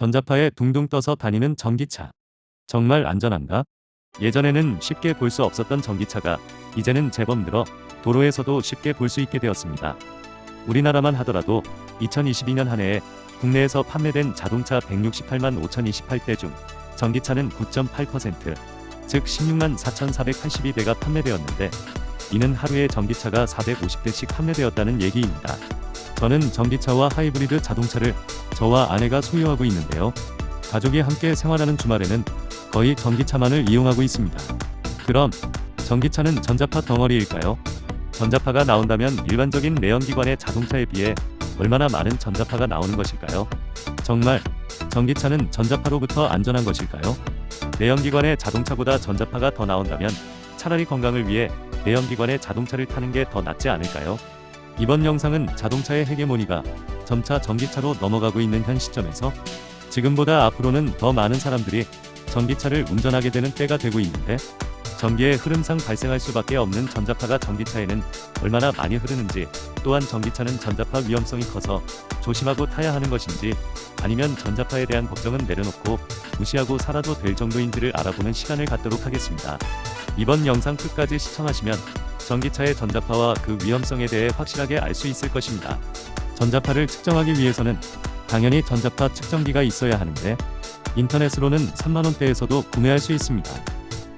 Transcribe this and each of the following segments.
전자파에 둥둥 떠서 다니는 전기차. 정말 안전한가? 예전에는 쉽게 볼 수 없었던 전기차가 이제는 제법 늘어 도로에서도 쉽게 볼 수 있게 되었습니다. 우리나라만 하더라도 2022년 한 해에 국내에서 판매된 자동차 168만 5,028대 중 전기차는 9.8%, 즉 16만 4,482대가 판매되었는데 이는 하루에 전기차가 450대씩 판매되었다는 얘기입니다. 저는 전기차와 하이브리드 자동차를 저와 아내가 소유하고 있는데요. 가족이 함께 생활하는 주말에는 거의 전기차만을 이용하고 있습니다. 그럼 전기차는 전자파 덩어리일까요? 전자파가 나온다면 일반적인 내연기관의 자동차에 비해 얼마나 많은 전자파가 나오는 것일까요? 정말 전기차는 전자파로부터 안전한 것일까요? 내연기관의 자동차보다 전자파가 더 나온다면 차라리 건강을 위해 내연기관의 자동차를 타는 게 더 낫지 않을까요? 이번 영상은 자동차의 헤게모니가 점차 전기차로 넘어가고 있는 현 시점에서 지금보다 앞으로는 더 많은 사람들이 전기차를 운전하게 되는 때가 되고 있는데 전기의 흐름상 발생할 수밖에 없는 전자파가 전기차에는 얼마나 많이 흐르는지, 또한 전기차는 전자파 위험성이 커서 조심하고 타야 하는 것인지, 아니면 전자파에 대한 걱정은 내려놓고 무시하고 살아도 될 정도인지를 알아보는 시간을 갖도록 하겠습니다. 이번 영상 끝까지 시청하시면 전기차의 전자파와 그 위험성에 대해 확실하게 알 수 있을 것입니다. 전자파를 측정하기 위해서는 당연히 전자파 측정기가 있어야 하는데 인터넷으로는 3만원대에서도 구매할 수 있습니다.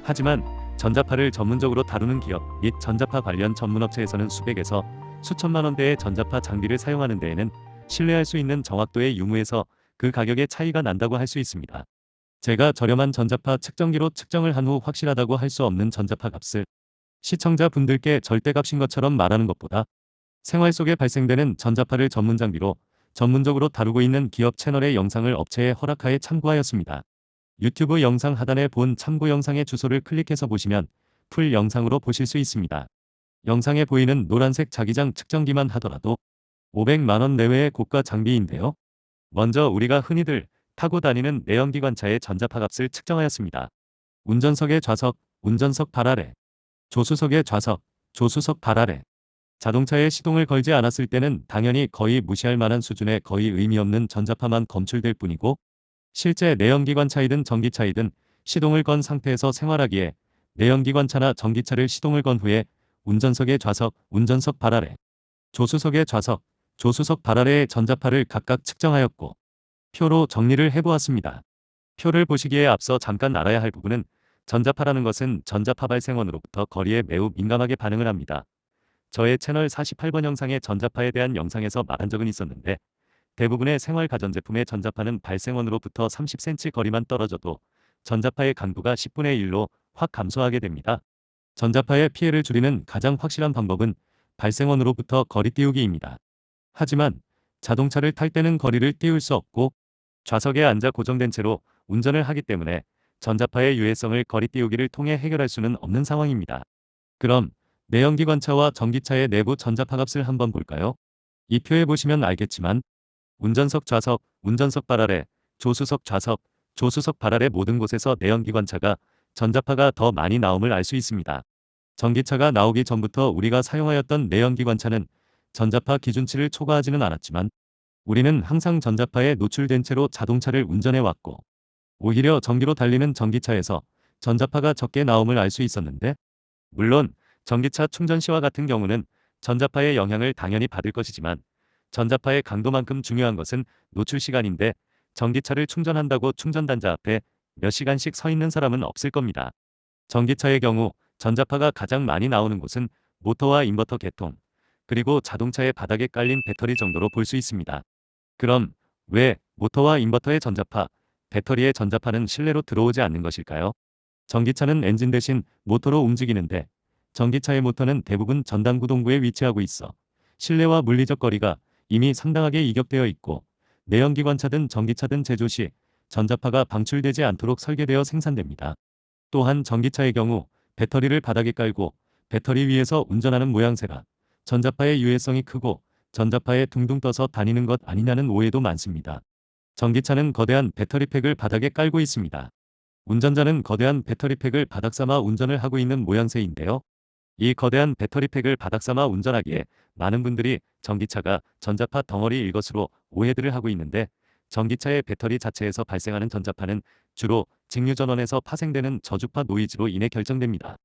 하지만 전자파를 전문적으로 다루는 기업 및 전자파 관련 전문업체에서는 수백에서 수천만 원대의 전자파 장비를 사용하는 데에는 신뢰할 수 있는 정확도의 유무에서 그 가격의 차이가 난다고 할 수 있습니다. 제가 저렴한 전자파 측정기로 측정을 한 후 확실하다고 할 수 없는 전자파 값을 시청자분들께 절대값인 것처럼 말하는 것보다 생활 속에 발생되는 전자파를 전문 장비로 전문적으로 다루고 있는 기업 채널의 영상을 업체의 허락하에 참고하였습니다. 유튜브 영상 하단에 본 참고 영상의 주소를 클릭해서 보시면 풀 영상으로 보실 수 있습니다. 영상에 보이는 노란색 자기장 측정기만 하더라도 500만원 내외의 고가 장비인데요. 먼저 우리가 흔히들 타고 다니는 내연기관차의 전자파 값을 측정하였습니다. 운전석의 좌석, 운전석 발 아래. 조수석의 좌석, 조수석 발 아래. 자동차에 시동을 걸지 않았을 때는 당연히 거의 무시할 만한 수준의 거의 의미 없는 전자파만 검출될 뿐이고, 실제 내연기관차이든 전기차이든 시동을 건 상태에서 생활하기에 내연기관차나 전기차를 시동을 건 후에 운전석의 좌석, 운전석 발 아래, 조수석의 좌석, 조수석 발 아래의 전자파를 각각 측정하였고 표로 정리를 해보았습니다. 표를 보시기에 앞서 잠깐 알아야 할 부분은 전자파라는 것은 전자파 발생원으로부터 거리에 매우 민감하게 반응을 합니다. 저의 채널 48번 영상의 전자파에 대한 영상에서 말한 적은 있었는데 대부분의 생활 가전제품의 전자파는 발생원으로부터 30cm 거리만 떨어져도 전자파의 강도가 10분의 1로 확 감소하게 됩니다. 전자파의 피해를 줄이는 가장 확실한 방법은 발생원으로부터 거리 띄우기입니다. 하지만 자동차를 탈 때는 거리를 띄울 수 없고 좌석에 앉아 고정된 채로 운전을 하기 때문에 전자파의 유해성을 거리 띄우기를 통해 해결할 수는 없는 상황입니다. 그럼 내연기관차와 전기차의 내부 전자파 값을 한번 볼까요? 이 표에 보시면 알겠지만 운전석 좌석, 운전석 발 아래, 조수석 좌석, 조수석 발 아래 모든 곳에서 내연기관차가 전자파가 더 많이 나옴을 알 수 있습니다. 전기차가 나오기 전부터 우리가 사용하였던 내연기관차는 전자파 기준치를 초과하지는 않았지만 우리는 항상 전자파에 노출된 채로 자동차를 운전해 왔고 오히려 전기로 달리는 전기차에서 전자파가 적게 나옴을 알 수 있었는데, 물론 전기차 충전 시와 같은 경우는 전자파의 영향을 당연히 받을 것이지만 전자파의 강도만큼 중요한 것은 노출 시간인데 전기차를 충전한다고 충전단자 앞에 몇 시간씩 서 있는 사람은 없을 겁니다. 전기차의 경우 전자파가 가장 많이 나오는 곳은 모터와 인버터 계통, 그리고 자동차의 바닥에 깔린 배터리 정도로 볼 수 있습니다. 그럼 왜 모터와 인버터의 전자파, 배터리의 전자파는 실내로 들어오지 않는 것일까요? 전기차는 엔진 대신 모터로 움직이는데 전기차의 모터는 대부분 전단구동부에 위치하고 있어 실내와 물리적 거리가 이미 상당하게 이격되어 있고 내연기관차든 전기차든 제조 시 전자파가 방출되지 않도록 설계되어 생산됩니다. 또한 전기차의 경우 배터리를 바닥에 깔고 배터리 위에서 운전하는 모양새라 전자파의 유해성이 크고 전자파에 둥둥 떠서 다니는 것 아니냐는 오해도 많습니다. 전기차는 거대한 배터리팩을 바닥에 깔고 있습니다. 운전자는 거대한 배터리팩을 바닥 삼아 운전을 하고 있는 모양새인데요. 이 거대한 배터리팩을 바닥 삼아 운전하기에 많은 분들이 전기차가 전자파 덩어리일 것으로 오해들을 하고 있는데 전기차의 배터리 자체에서 발생하는 전자파는 주로 직류전원에서 파생되는 저주파 노이즈로 인해 결정됩니다.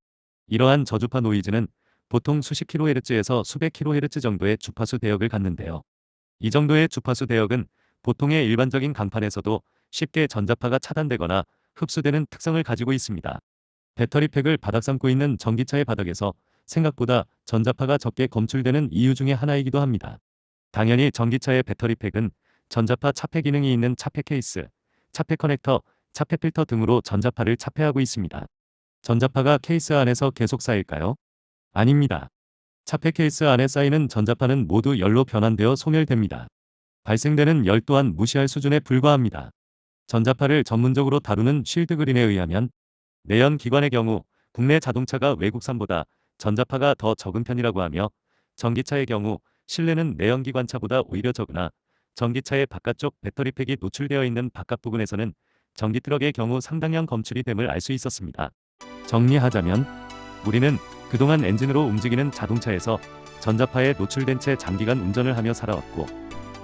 이러한 저주파 노이즈는 보통 수십 kHz에서 수백 kHz 정도의 주파수 대역을 갖는데요. 이 정도의 주파수 대역은 보통의 일반적인 강판에서도 쉽게 전자파가 차단되거나 흡수되는 특성을 가지고 있습니다. 배터리팩을 바닥 삼고 있는 전기차의 바닥에서 생각보다 전자파가 적게 검출되는 이유 중에 하나이기도 합니다. 당연히 전기차의 배터리팩은 전자파 차폐 기능이 있는 차폐 케이스, 차폐 커넥터, 차폐 필터 등으로 전자파를 차폐하고 있습니다. 전자파가 케이스 안에서 계속 쌓일까요? 아닙니다. 차폐 케이스 안에 쌓이는 전자파는 모두 열로 변환되어 소멸됩니다. 발생되는 열 또한 무시할 수준에 불과합니다. 전자파를 전문적으로 다루는 쉴드 그린에 의하면 내연 기관의 경우 국내 자동차가 외국산보다 전자파가 더 적은 편이라고 하며, 전기차의 경우 실내는 내연 기관차보다 오히려 적으나 전기차의 바깥쪽 배터리팩이 노출되어 있는 바깥 부분에서는 전기 트럭의 경우 상당량 검출이 됨을 알 수 있었습니다. 정리하자면 우리는 그동안 엔진으로 움직이는 자동차에서 전자파에 노출된 채 장기간 운전을 하며 살아왔고,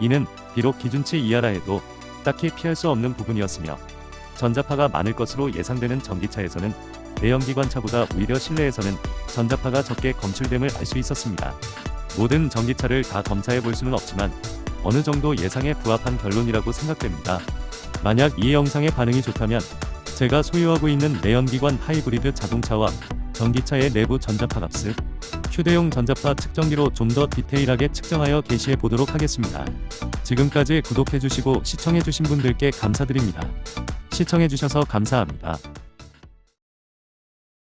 이는 비록 기준치 이하라 해도 딱히 피할 수 없는 부분이었으며, 전자파가 많을 것으로 예상되는 전기차에서는 내연기관차보다 오히려 실내에서는 전자파가 적게 검출됨을 알 수 있었습니다. 모든 전기차를 다 검사해 볼 수는 없지만 어느 정도 예상에 부합한 결론이라고 생각됩니다. 만약 이 영상의 반응이 좋다면 제가 소유하고 있는 내연기관 하이브리드 자동차와 전기차의 내부 전자파 값을 휴대용 전자파 측정기로 좀 더 디테일하게 측정하여 게시해 보도록 하겠습니다. 지금까지 구독해주시고 시청해주신 분들께 감사드립니다. 시청해주셔서 감사합니다.